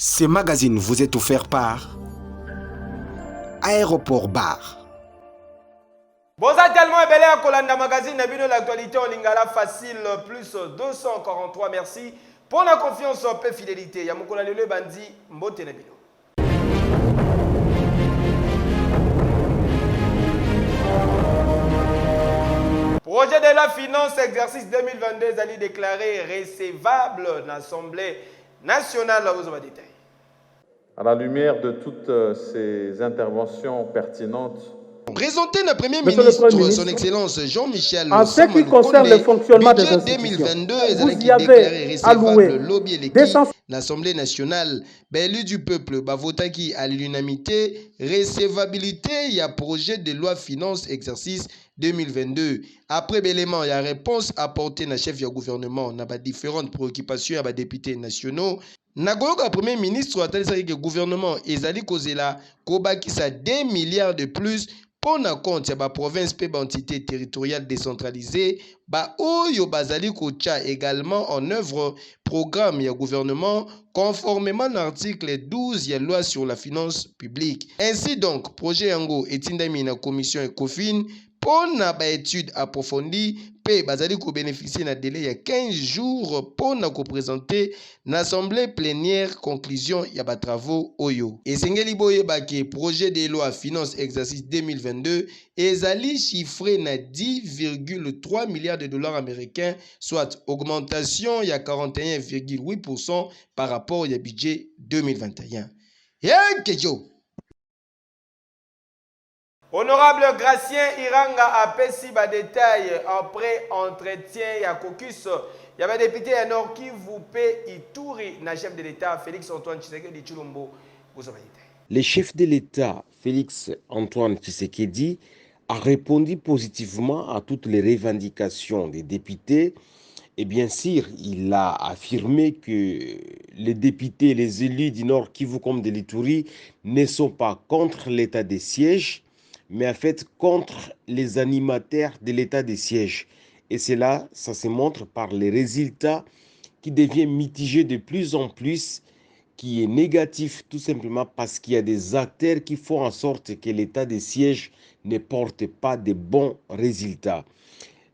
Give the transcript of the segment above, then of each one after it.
Ce magazine vous est offert par Aéroport Bar. Bonjour tellement et belle à Kolanda Magazine, l'actualité en lingala facile, plus 243, merci pour la confiance et la fidélité. Yamukola Lele Bandi, Mbote Nebino. Projet de la finance exercice 2022 a déclaré recevable dans l'Assemblée nationale. À la lumière de toutes ces interventions pertinentes, présenté le Premier ministre, son Excellence Jean-Michel en ce qui concerne le fonctionnement des institutions, 2022, vous y avez alloué l'Assemblée nationale, élu du peuple, votaki à l'unanimité, recevabilité, il y a projet de loi finance exercice 2022. Après l'élément, il y a réponse apportée na chef du gouvernement, na différentes préoccupations à députés nationaux. Nagoyoka Premier ministre a dit que le gouvernement ezali kozela kobakisa 2 milliards de plus pour na compte ya ba province pe ba entité territoriale décentralisée ba oyo bazali kocha également en œuvre programme ya gouvernement conformément à l'article 12 ya loi sur la finance publique. Ainsi donc projet yango etindami na commission Ecofin pour na ba étude approfondie pe bazali ko bénéficier na délai ya 15 jours pour na ko présenter l'assemblée plénière conclusion ya ba travaux oyo. Esengeli boye ba ke projet de loi finance exercice 2022 ezali chiffré na 10,3 milliards de dollars américains, soit augmentation ya 41,8% par rapport au budget 2021. Honorable Gracien Iranga a pesi ba détail après entretien ya caucus. Il y avait député à Nord qui vous paie Ituri, na chef de l'État Félix Antoine Tshisekedi Tshilombo. Le chef de l'État Félix Antoine Tshisekedi a répondu positivement à toutes les revendications des députés. Et bien sûr, il a affirmé que les députés, les élus du Nord Kivu comme de l'Ituri ne sont pas contre l'état de siège, mais en fait contre les animateurs de l'état de siège. Et cela, ça se montre par les résultats qui deviennent mitigés de plus en plus, qui est négatif tout simplement parce qu'il y a des acteurs qui font en sorte que l'état de siège ne porte pas de bons résultats.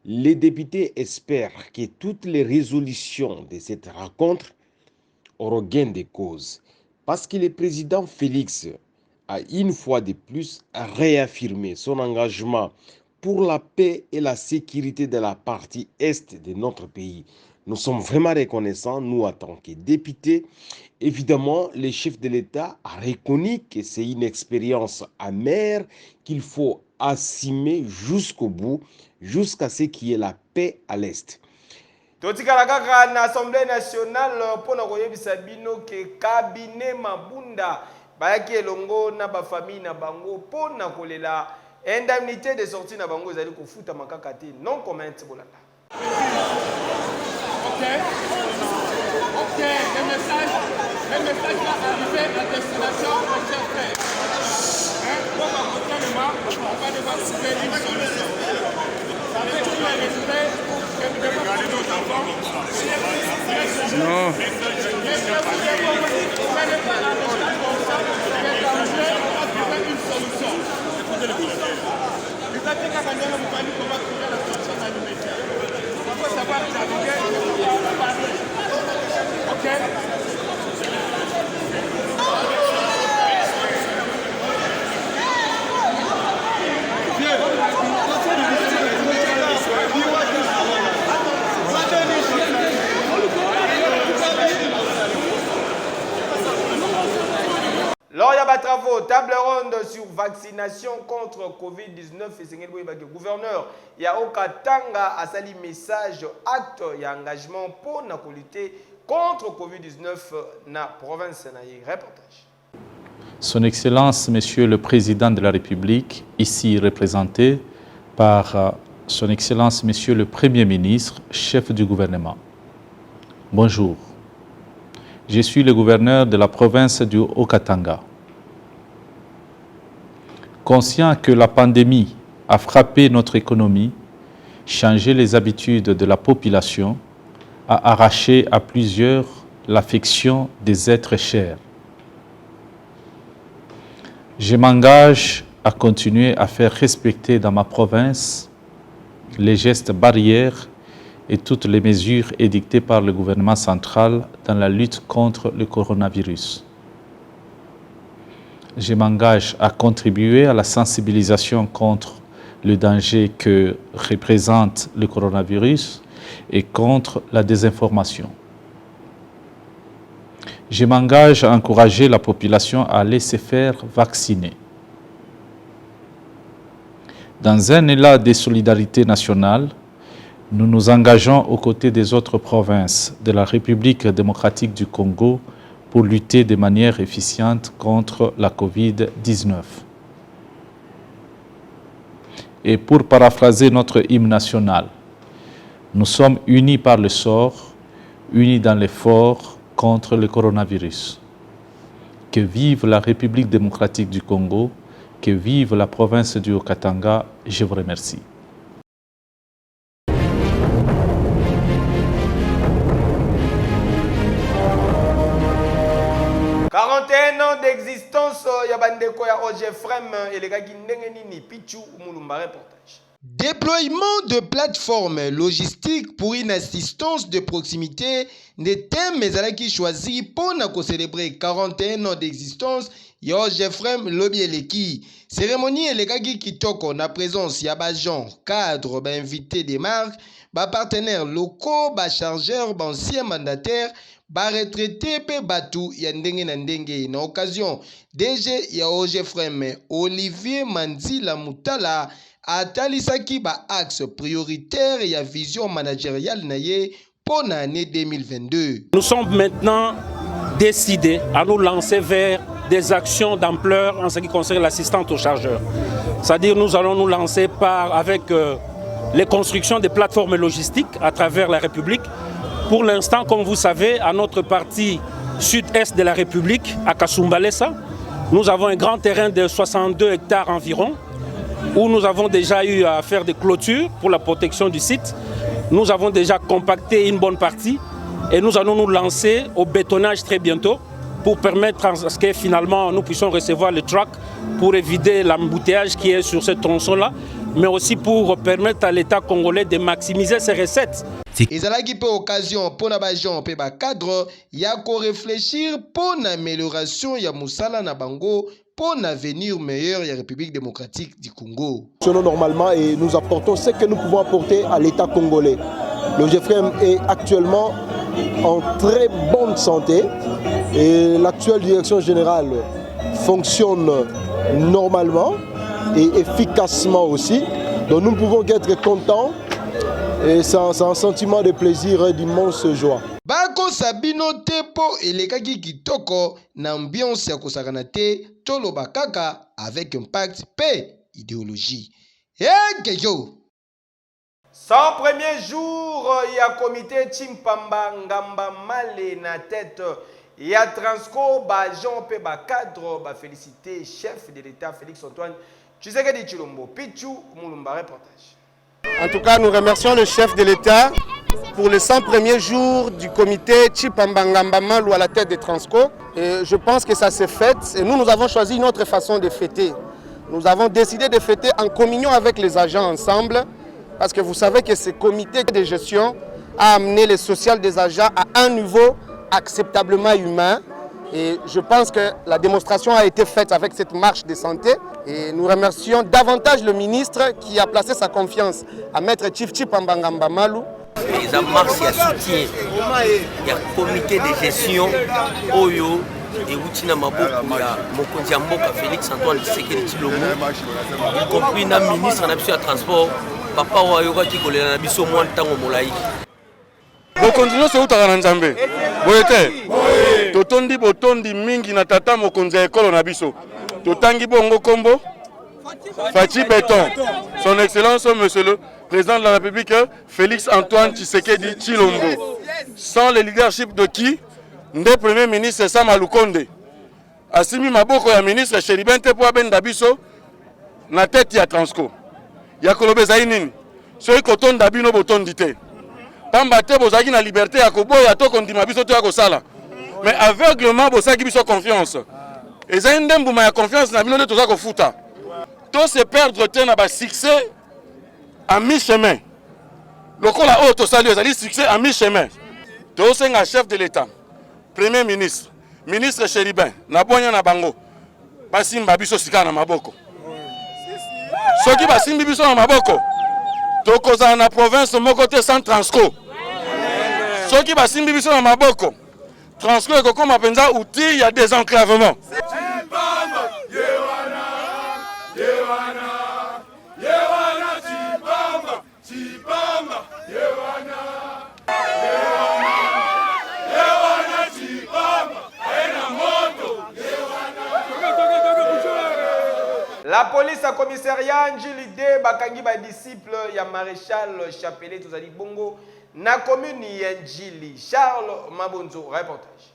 Les députés espèrent que toutes les résolutions de cette rencontre auront gain de cause, parce que le président Félix a une fois de plus réaffirmé son engagement pour la paix et la sécurité de la partie est de notre pays. Nous sommes vraiment reconnaissants, nous en tant que députés. Évidemment, le chef de l'État a reconnu que c'est une expérience amère qu'il faut assumer jusqu'au bout, jusqu'à ce qu'il y ait la paix à l'Est. Totikala kaka na Assemblée nationale pona koyebisa bino ke cabinet Mabunda bayaki elongo na ba famille na bango pona kolela indemnité de sortie na bango ezali kofuta makaka te non comment bolanda. OK, le message va arriver à destination de chers frères. Pour l'accompagnement, on va devoir trouver une solution. Avec tout le respect que nous devons pour nos enfants, non. Mais si vous n'allez pas à l'état comme ça, on va trouver une solution. Vous avez qu'à gagner le mouvement, on va trouver la solution dans l'immédiat. Il faut savoir naviguer, on va parler. OK? Lors de travaux, table ronde sur vaccination contre Covid-19 et gouverneur Yaoka Tanga a sali message acte et engagement pour lutter contre Covid-19 dans la province. Reportage. Son Excellence, Monsieur le Président de la République, ici représenté par Son Excellence, Monsieur le Premier ministre, chef du gouvernement. Bonjour. Je suis le gouverneur de la province du Haut-Katanga. Conscient que la pandémie a frappé notre économie, changé les habitudes de la population, a arraché à plusieurs l'affection des êtres chers, Je m'engage à continuer à faire respecter dans ma province les gestes barrières et toutes les mesures édictées par le gouvernement central dans la lutte contre le coronavirus. Je m'engage à contribuer à la sensibilisation contre le danger que représente le coronavirus et contre la désinformation. Je m'engage à encourager la population à aller se faire vacciner. Dans un élan de solidarité nationale, nous nous engageons aux côtés des autres provinces de la République démocratique du Congo pour lutter de manière efficiente contre la COVID-19. Et pour paraphraser notre hymne national, nous sommes unis par le sort, unis dans l'effort contre le coronavirus. Que vive la République démocratique du Congo, que vive la province du Haut-Katanga, je vous remercie. Ans d'existence ya bandeko ya OGFREM et les gars qui n'engeni Pichu Mulumba reportage. Déploiement de plateformes logistiques pour une assistance de proximité des thèmes qui choisis pour célébrer 41 ans d'existence ya OGFREM Lobieleki. Cérémonie et les gars qui toquent en présence ya gens cadres invités des marques, partenaires locaux, chargeurs, anciens mandataires, retraité pe batu ya ndenge na ndenge na occasion DG ya OGFREM Olivier Manzila Mutala atalisaki axe prioritaire ya vision managériale na ye pour l'année 2022. Nous sommes maintenant décidés à nous lancer vers des actions d'ampleur en ce qui concerne l'assistance aux chargeurs. C'est-à-dire nous allons nous lancer avec les constructions des plateformes logistiques à travers la République. Pour l'instant, comme vous savez, à notre partie sud-est de la République, à Kasumbalesa, nous avons un grand terrain de 62 hectares environ, où nous avons déjà eu à faire des clôtures pour la protection du site. Nous avons déjà compacté une bonne partie et nous allons nous lancer au bétonnage très bientôt pour permettre à ce que finalement nous puissions recevoir le truck pour éviter l'embouteillage qui est sur ce tronçon-là, mais aussi pour permettre à l'État congolais de maximiser ses recettes. Ezalaki pe occasion pour na bajon pe ba cadre ya ko réfléchir pour l'amélioration ya musala na bango pour un avenir meilleur ya République démocratique du Congo. Normalement et nous apportons ce que nous pouvons apporter à l'État congolais. Le GFREM est actuellement en très bonne santé et l'actuelle direction générale fonctionne normalement et efficacement aussi. Donc nous pouvons être contents. Et c'est un sentiment de plaisir et d'immense joie. Bako Sabino Tepo et les kaki kitoko n'ambiance ya kosakana te tolo bakaka avec impact paix idéologie. Kejo. 101er jour ya comité Chimpamba Ngamba Male na tête ya Transco Bajon pe ba cadre ba féliciter chef de l'État Félix Antoine Tshisekedi Tshilombo. Pichu Mulumba reportage. En tout cas, nous remercions le chef de l'État pour les 100 premiers jours du comité Chipambangambamalu à la tête de Transco. Et je pense que ça s'est fait et nous avons choisi une autre façon de fêter. Nous avons décidé de fêter en communion avec les agents ensemble parce que vous savez que ce comité de gestion a amené le social des agents à un niveau acceptablement humain. Et je pense que la démonstration a été faite avec cette marche de santé. Et nous remercions davantage le ministre qui a placé sa confiance à Maître Chief Chipambangambamalu. Il y a marche, il y a soutien, il y a comité de gestion, Oyo, et Woutina Maboko, il y a Mokonzi Mboka, Félix Antoine Tshisekedi Tshilombo, y compris le ministre de transport, Papa Wayoga qui collait dans Bisso moins de temps au Molaï. Nous continuons ce que nous avons fait. Totondi botondi mingi na tata mokonzi ya ekolo na biso. Totangi bongo kombo Fachi Béton. Son Excellence Monsieur le Président de la République Félix Antoine Tshisekedi Tshilombo. Sans le leadership de qui? Nde Premier ministre Sama Lukonde. Asimi maboko ya ministre Sheribente po abenda biso na tête ya Transco. Ya kolobe za nini? Soki kotonda bino botondi te. Pamba te bozaki na liberté ya koboya to kondima biso to ya kosala. Mais aveuglement bosaki biso confiance. Et ça une bouma ya confiance na bino de toza ko futa. Tout se perdre te na ba succès à mi-chemin. Lokola o to sali ezali succès à mi-chemin. To senga chef de l'État, Premier ministre, ministre Chéribin, na bonya na bango. Basimba biso sika na maboko. Soki basimbi biso na maboko. Tokoza na province moko te sans Transco. Soki basimbi biso na maboko. Transco ekokoma penza outil ya désenclavement. La police à commissariat Njilide bakangi ba disciple ya maréchal Chapelet tozali bongo na commune ya Njili. Charles Mabonzo reportage.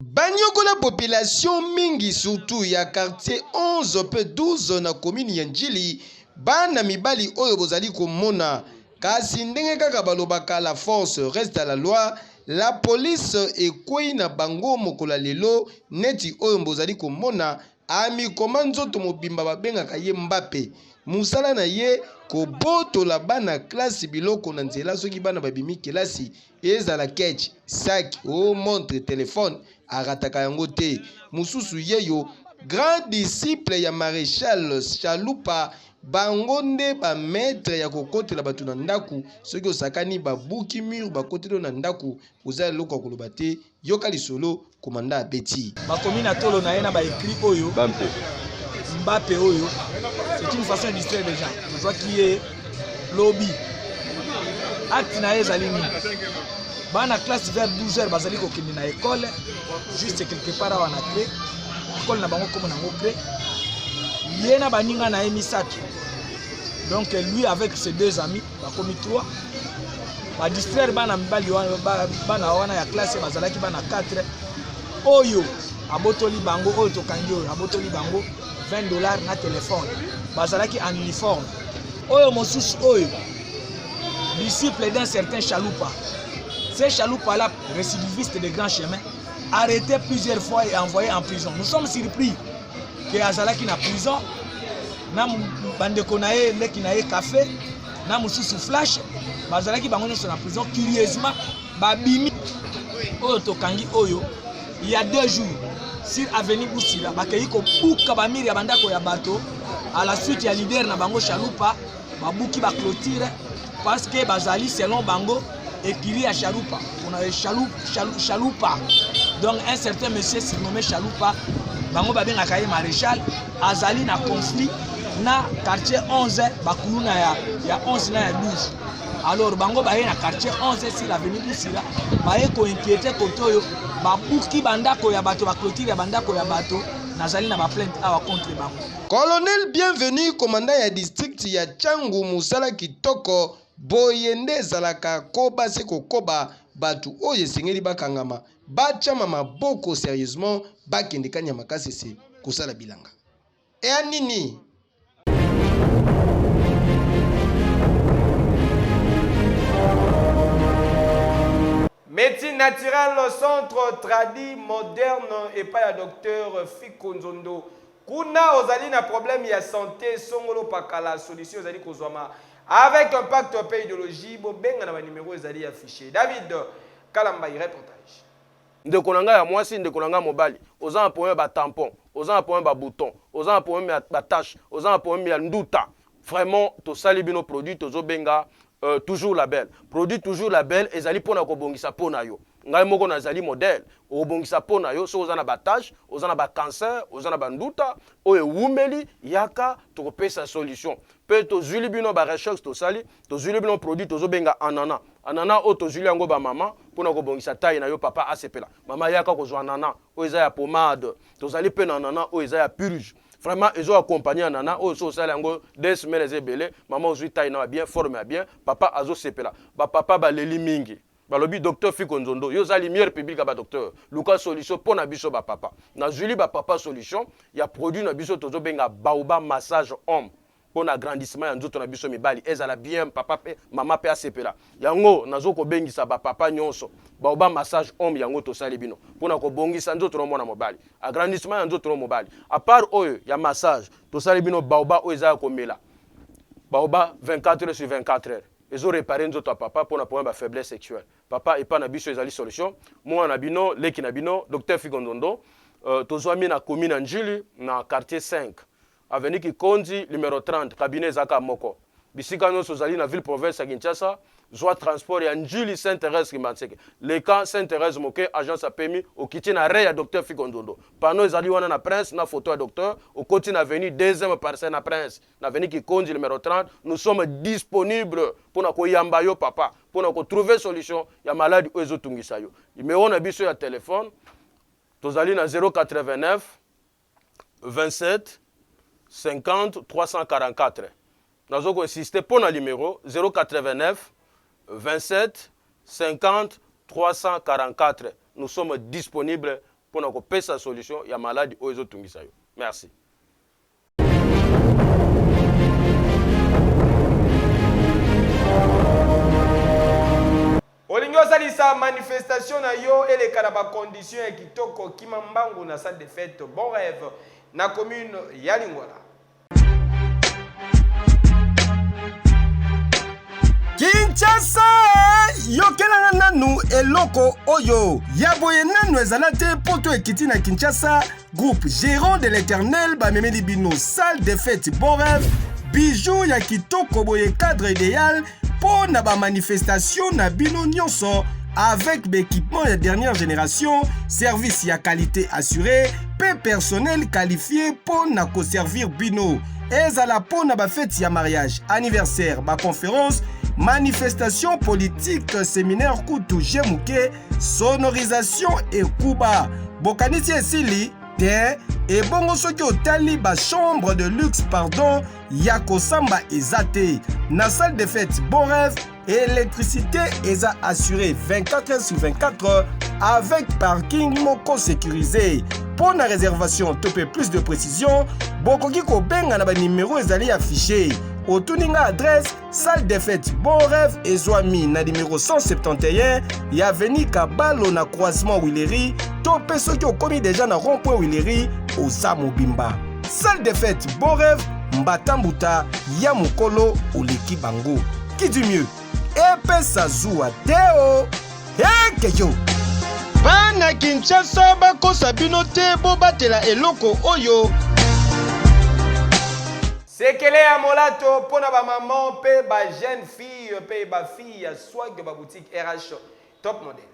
Banyokola population mingi surtout ya quartier 11 pe 12 na commune ya Njili bana mibali oyo bozali komona kasi ndenge kaka balobaka la force reste à la loi. La police ekwei na bango mokola lelo neti oyo mbozali komona ami komanzoto mobimba babengaka ye Mbappe musala na ye kobotola bana classe biloko na nzela soki bana babimi kelasi ezala ketch sac o montre téléphone arataka yango te mususu yeyo grand disciple ya maréchal Chalupa bango nde ba maître ya kokotela batu na ndaku soki osakani babuki mur bakotelo na ndaku ozali loko koloba te yoka lisolo komanda abeti bakomi na tolo na ye na ba écrit oyo Mbappe oyo c'est une façon de distraire les gens je vois qui est lobby acte na ye ezali nini bana classe vers 12h bazali kokende na école juste quelque part awa na clé école na bango komo nango clé ye na baninga na ye misato donc lui avec ses deux amis bakomi 3 ba distraire bana mibali bana wana ya classe bazalaki bana 4 oyo abotoli bango oyo tokangi oyo abotoli bango $20 na téléphone bazalaki en uniforme oyo mosusu oyo disciple d'un certain Chalupa. Ces Chalupa là récidiviste de grands chemins arrêté plusieurs fois et envoyé en prison. Nous sommes surpris que azalaki na prison na bandeko na ye leki na ye café na mususu flash bazalaki bango nyonso na prison curieusement babimi oyo tokangi oyo il y a 2 jours sur avenue Boussila bakei ko buka bamiri ya bandako ya bato à la suite ya leader na bango Chalupa babuki ba clôture parce que bazali selon bango écrit à Chalupa on avait Chalupa donc un certain monsieur surnommé Chalupa bango babengaka ye maréchal azali na conflit na quartier 11 bakuluna ya 11 na ya 12 alors bango baye na quartier 11 sur l'avenue Boussila baye ko inquiéter kotoyo babuki bandako ya bato baklotire bandako ya bato nazali na ba plainte awa contre bango. Colonel bienvenu commandant ya district ya Changu musala kitoko boyende zalaka koba se kokoba batu oyo esengeli bakangama bachama maboko sérieusement bakende kanya makasi se kusala bilanga e anini. Médecine naturelle, centre tradi moderne et pas ya docteur Fiko Nzondo. Kuna ozali na problème ya santé songolo pakala solution ozali kozwama avec un pacte pays idéologie bo benga na ba numéro ezali affiché. David Kalambai reportage. Ndeko nanga ya mwasi ndeko nanga mobali oza na problème ba tampon oza na problème ba bouton oza na problème ba tache oza na problème ya nduta vraiment to sali bino produit tozo benga toujours label produit toujours label ezali pona ko bongisa pona yo ngai moko nazali modèle o bongisa pona yo so ozana ba tache ozana ba cancer ozana ba nduta oyo wumeli yaka to kopesa solution pe to zuli bino ba recherche to sali to zuli bino produit tozo benga anana o to zuli yango ba mama pona ko bongisa taille na yo papa asepela mama yaka ko zo anana o eza ya pommade to sali pe na anana o eza ya purge. Vraiment, ils ont accompagné Nana, au social, 2 semaines les ébélés, maman aussi taille bien, formé bien, papa azo sepela, papa ba leli mingi, ba lobi docteur Fiko Nzondo, yo za lumière publique ba docteur, Lucas solution pour na biso ba papa, na Julie ba papa solution, il y a produit na biso tozo benga baoba massage homme, pour l'agrandissement ya nzoto na biso mibali ezala bien papa pe mama pe asepela yango nazo ko bengisa ba papa nyonso ba oba massage homme yango to sali bino pour na ko bongisa nzoto no mona mobali agrandissement ya nzoto no mobali à part oyo ya massage to sali bino ba oba o ezala ko mela ba oba 24 heures sur 24 heures ezo réparer nzoto papa pour na problème ba faiblesse sexuelle papa et pas na biso ezali solution moi na bino leki na bino docteur Figondondo tozwami na commune na Njili na quartier 5 avenue Kikondi numéro 30 cabinet Zaka Moko bisika nyonso zali na ville province ya Kinshasa zwa transport ya Njili Saint-Thérèse Kimanseke le camp Saint-Thérèse Moke agence a permis au kiti na re ya docteur Figondondo pano ezali wana na Prince na photo ya docteur au côté na avenue 2e parcelle na Prince na avenue Kikondi numéro 30 nous sommes disponibles pour na koyamba yo papa pour na ko trouver solution ya maladie ozo tungisa yo numéro na biso ya téléphone tozali na 089 27 50 344. Nous avons insisté pour le numéro 089 27 50 344. Nous sommes disponibles pour nous payer sa solution. Il y a maladie aux autres. Merci. Olingo salisa manifestation na yo et les kanaba conditions et kitoko kimambangu na salle de fête bon rêve na commune ya Lingwala. Kinshasa yokelanga nanu eloko oyo yaboye nanu ezalate poto ekiti na Kinshasa groupe Gérant de l'Éternel bamemeli bino salle de fête bon rêve bijou ya kitoko boye cadre idéal pour na ba manifestation na bino nyonso avec l'équipement de dernière génération, service ya qualité assurée, paix personnel qualifié pour na ko servir bino. Ezala pour na ba fête ya mariage, anniversaire, ba conférence, manifestation politique, séminaire kutu jemuke, sonorisation et kuba. Bokanisi esili te et bongo soki otali ba chambre de luxe pardon yako samba ezate na salle de fête bon rêve électricité eza assurée 24 heures sur 24 heures avec parking moko sécurisé pour la réservation topé plus de précision bokoki ko benga na ba numéro ezali affiché otuninga adresse salle de fête bon rêve ezwami na numéro 171 ya avenue Kabalo na croisement Willery to peso ki okomi déjà na rond-point Willery oza mobimba salle de fête bon rêve mbatambuta ya mokolo oleki bango qui dit mieux epesa zuwa teo ekeyo bana Kinshasa bakosa bino te bobatela eloko oyo sekele ya molato pona ba maman pe ba jeune fille pe ba fille ya swag de ba boutique RH top model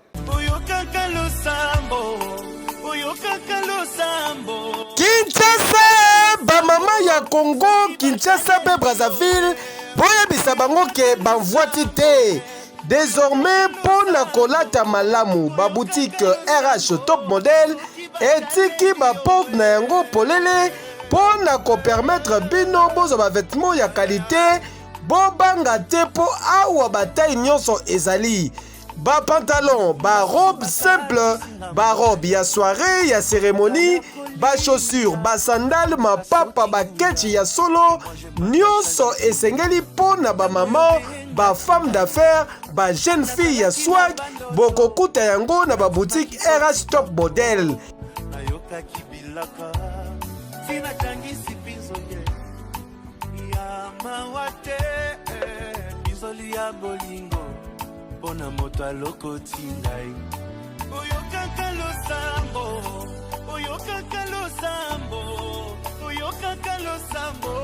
Kinshasa ba maman ya Congo Kinshasa pe Brazzaville boyebisa bango ke banvoiti te désormais pona kolata malamu ba boutique RH top model etiki ba porte na yango polele pona ko permettre bino bozo ba vêtements ya qualité bobanga te po awa bataille nyonso ezali ba pantalon ba robe simple ba robe ya soirée ya cérémonie ba chaussures ba sandales ma papa ba ketchi ya solo nyonso esengeli pona ba maman ba femme d'affaires ba jeune fille ya swag bokokuta yango na ba boutique RH top model Pona moto alokoti ngai oyokaka losambo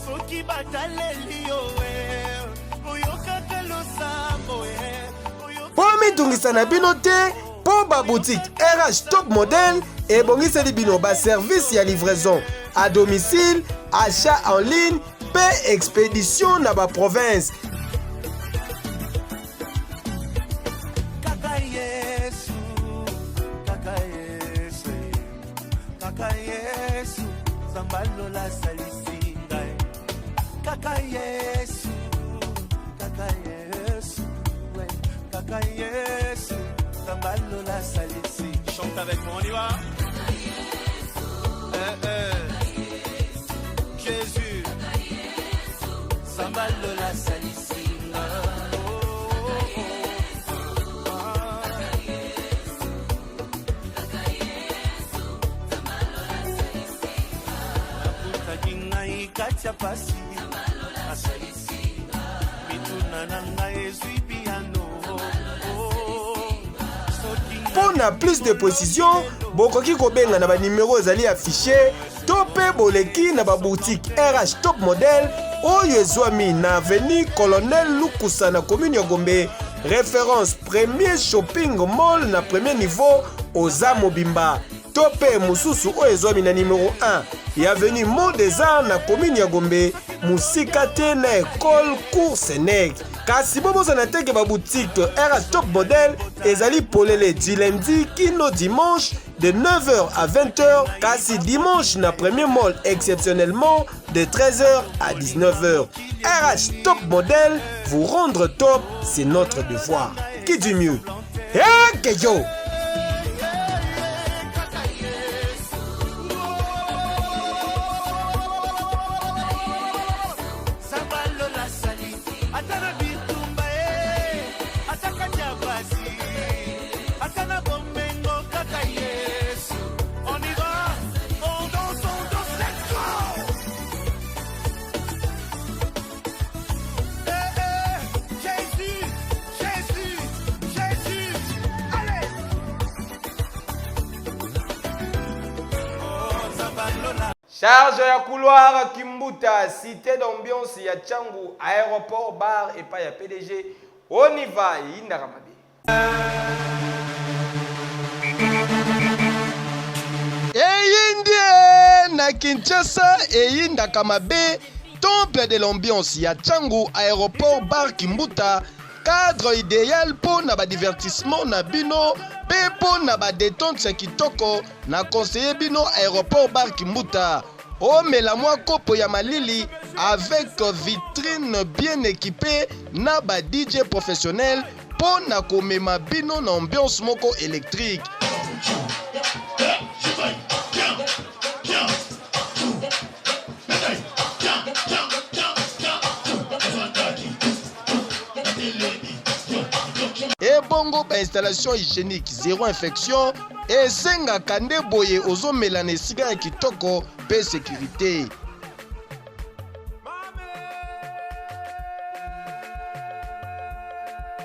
soki bataleli yo oyokaka losambo po mitungisa na bino te po ba boutique RH top model ebongiseli bino ba service ya livraison à domicile achat en ligne pe expédition na ba province Zambalola salisinga kaka Yesu ouais kaka Yesu Zambalola salisi chante avec moi on y va Jésus Pour plus de précision, bokoki kobenga na ba numéro ezali affiché to pe boleki na ba boutique RH Top Model oyo ezwami na avenue Colonel Lukusa na commune ya Gombe, référence premier shopping mall na premier niveau oza mobimba. To pe mususu oyo ezwami na numéro 1 ya avenue Mont des Arts na commune ya Gombe, musika te na école cours Sénègue. Kasi boboza na teke ba boutique RH Top Model ezali polele du lundi kino dimanche de 9h à 20h. Kasi dimanche na premier mall exceptionnellement de 13h à 19h. RH Top Model, vous rendre top, c'est notre devoir. Qui dit mieux? Hey, Kejo! Charge ya couloir Kimbuta, cité d'ambiance ya Tchangu, aéroport bar et pas ya PDG. On y va, Indaramade. Eyindie na Kinshasa et Indakamabe, temple de l'ambiance ya Tchangu, aéroport bar Kimbuta, cadre idéal pour na ba divertissement na bino. Pepo na ba détente ya kitoko na conseiller bino aéroport bar Kimbuta. O mela mwa kopo ya malili avec vitrine bien équipée na ba DJ professionnel po na komema bino na ambiance moko électrique. Et bongo ba installation hygiénique, zéro infection et senga kande boye ozo melane siga kitoko pe sécurité.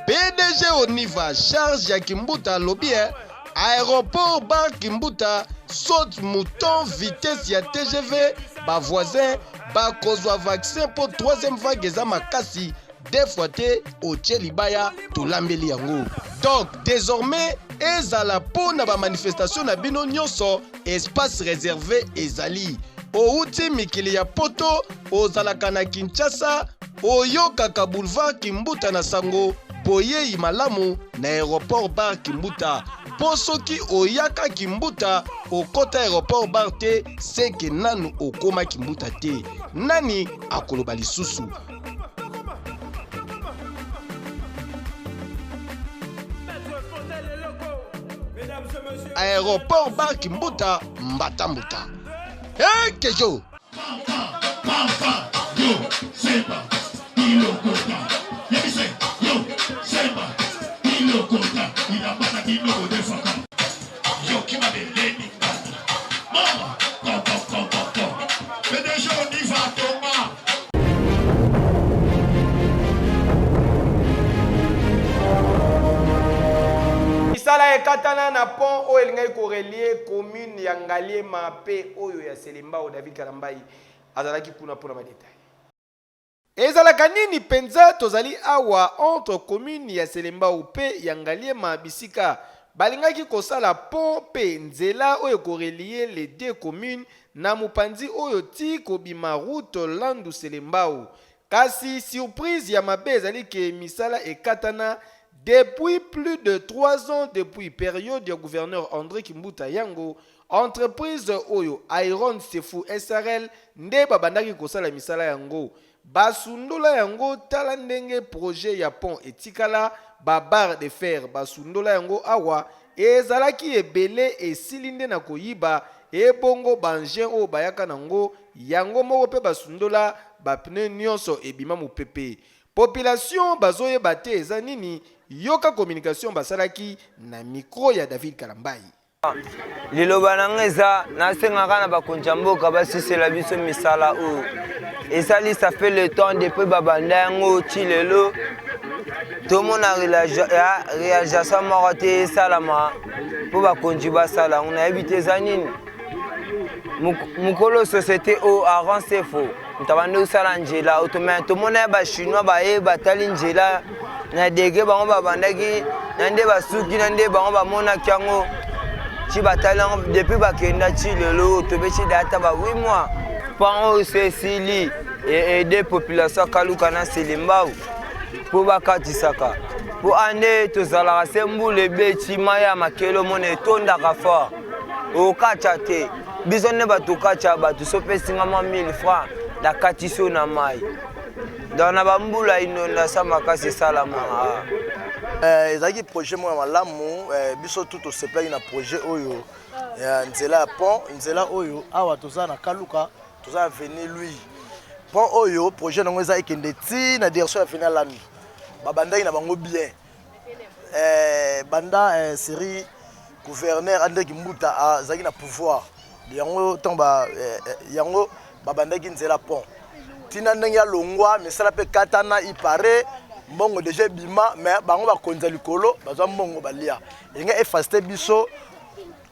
PDG Oniva charge ya Kimbuta lobby aéroport bar Kimbuta saute mouton vitesse ya TGV ba voisin ba kozwa vaccin pour troisième vague eza makasi. Des fois au Tchelibaya to lambeli yango. Donc désormais ezala po na ba manifestation na bino nyonso espace réservé ezali. Outi mikili ya poto ozalaka na Kinshasa oyokaka boulevard Kimbuta na sango boye malamu na aéroport bar Kimbuta. Po soki oyaka Kimbuta okota aéroport bar te seke nanu okoma Kimbuta te. Nani akoloba lisusu? Aéroport bar Kimbuta Mbatambuta. Hey Kejo! Misala ekatana na pont oyo elingai korelie commune ya Ngaliema pe oyo ya Selembao. David Kalambai azalaki kuna pona ba détail. Ezalaka nini penza tozali awa entre commune ya Selembao pe ya Ngaliema bisika balingaki kosala pont pe nzela oyo korelie les deux communes na mopanzi oyo ti kobima route Landu Selembao. Kasi surprise ya mabe ezali ke misala ekatana depuis plus de 3 ans depuis période du gouverneur André Kimbuta Yango, entreprise Oyo Iron Sefu SRL nde babandaki kosala misala yango. Basundola yango tala ndenge projet ya pont etikala ba barre de fer basundola yango awa ezalaki ebele esilinde na koyiba ebongo bangien oyo bayaka nango yango moko mpe basundola bapneu nyonso ebima mopepe. Population bazoyeba te eza nini, yoka communication basalaki na micro ya David Kalambai. Liloba nanga eza nasengaka na bakonzi ya mboka basisela biso misala oyo esali ça fait le temps depuis babanda yango ti lelo tomona réalisation moko te esalama mpo bakonzi basala nayebi te eza nini mokolo société oyo avance fo mutabande osala nzela otomana tomona bachinois baye batali nzela na dege bango babandaki na nde basuki na nde bango bamonaki yango ti batali yango depuis bakenda ti lelo tobeti data ba 8 mois pan oyo sesili ede population kaluka na selembau mpo bakatisaka mpo ande tozalaka se mbula ebeti mai ya makele omona etondaka fort okatya te biso nde bato okatya bato so pesinga mwa 1000 francs na katiso na mai donc na bambula inondation makasi esalamaka ezalaki projet moko ya malamu biso tu tosepelaki na projet oyo ya nzela ya pont nzela oyo awa toza na kaluka toza na avenue Louis pont oyo projet nango eza ekende ti na direction ya avenue Landu babandaki na bango bien banda série gouverneur andeki mbuta azalaki na pouvoir yango ntango yango babandaki nzela pont tina ndenge ya longwa misala mpe katana ipare mbongo déjà bima mais bango bakonza likolo bazwa mbongo balia yenga efacilité biso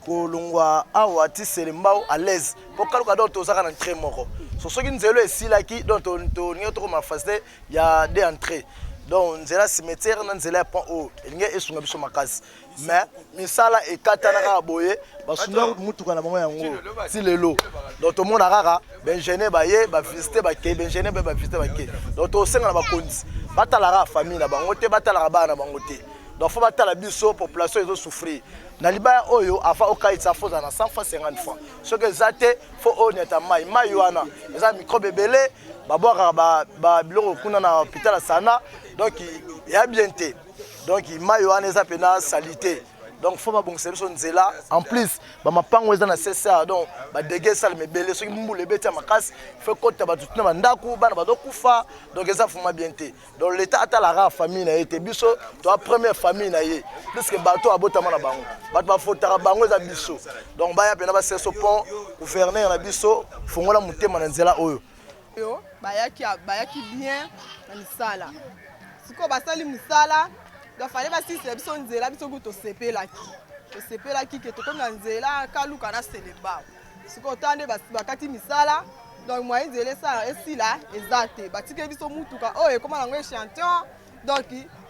kolongwa awa ti selembao à l'aise po kaluka donc tozaka na entrée moko soki nzelo esilaki donc toninga tokoma facilité ya de entrée donc nzela cimetière na nzela ya pont oyo elingi esunga biso makasi mais misala ekatana kaka boye basunga mutuka na bango yango ti lelo donc tomona kaka baingénieur baye bavisite bake baingénieur mpe bavisite bake donc tosenga na bakonzi batalaka famille na bango te batalaka bana na bango te donc fo batala biso population ezosouffrir na libaya oyo afa okaitisa foza na 100 fois 50 fois soki eza te fo oyo nyata mai wana eza microbe ebele babwakaka biloko kuna na hôpital ya sana donc eya bien te donc mai wana eza mpena salite donc faut babongisa biso nzela en plus bamapango eza na CCA donc badege esalema ebele soki mbula ebeti ya makasi fe kota bato tina bandako bana bazokufa donc eza fuma bien te donc l'état atalaka famille na ye te biso toa première famille na ye puisque bato abotama na bango bato bafotaka bango eza biso donc baya mpena baseso pont gouverneur na biso fongola motema na nzela oyo bayaki bien na misala sikoyo basali misala donc fallait basisela biso nzela biso kutu tosepelaki ke tokomi na nzela kaluka na selembao sikoyo tande bakati misala donc moye nzela esala esila eza te batike biso mutuka oyo ekoma nango échantillon donc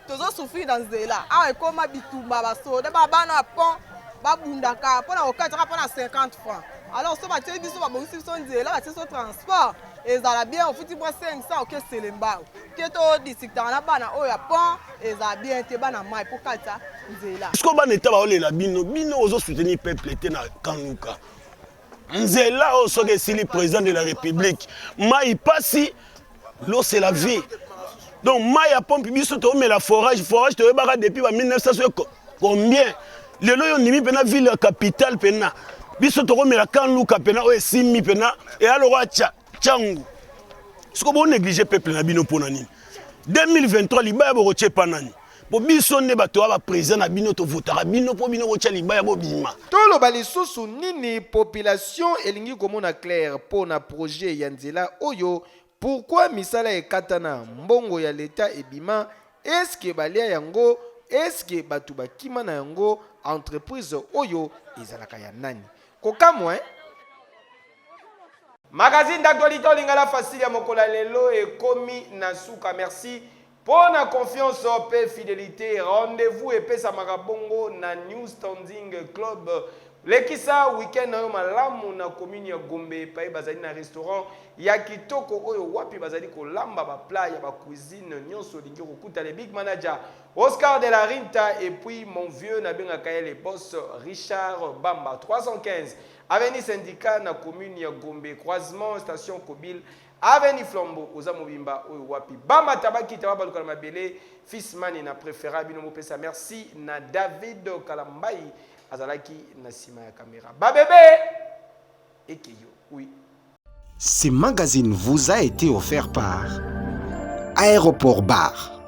tozosouffrir na nzela awa ekoma bitumba basoda babana ya pont babundaka mpona kokataka mpona 50 francs alors so batie biso babongisi biso nzela batie biso transport ezala bien ofuti mwa 500 oke selembao ke todistrictaka na bana oyo ya pont ezala bien te bana mai mpo kata nzela siko bana eta baolela bino ozosoutenir peuple te na kanuka nzela oyo soki esili président de la république mai pasi l'eau c'est la vie donc mai ya pompe biso toomela forage toyebaka depuis ba 1900 combien lelo oyo ndimi mpena ville ya capitale mpena biso tokomela kanuka mpena oyo esimi mpena eyaloko ya Tchangu. Ce que vous négligez peuple na bino pona nini 2023 libaya bokotie pa nani po biso nde bato ba président na bino to votaka bino po bino kotia libaya bobima toloba lisusu nini population elingi komona clair pona projet ya nzela oyo pourquoi misala ekatana mbongo ya leta ebima est-ce que balia yango est-ce que batu bakima na yango entreprise oyo ezalaka ya nani kokamwa Magazine d'actualité Lingala facile à Mokola Lelo et Komi Nasuka. Merci pour la confiance et fidélité. Rendez-vous et pesa Magabongo na New Standing Club. Lekisa week-end na malamu na commune ya Gombe pa bazali na restaurant ya kitoko oyo wapi bazali ko lamba ba plat ya ba cuisine nyonso lingi kokuta le big manager Oscar de la Rinta et puis mon vieux na benga le boss Richard Bamba 315 Avenue Syndicat na commune ya Gombe croisement station Kobil Avenue Flambeau oza mobimba oyo wapi Bamba tabaki tababa lukala mabele fils mani na préférable no mopesa merci na David Kalambai azalaki na sima ya kamera ba bébé Oui. Ce magazine vous a été offert par Aéroport Bar.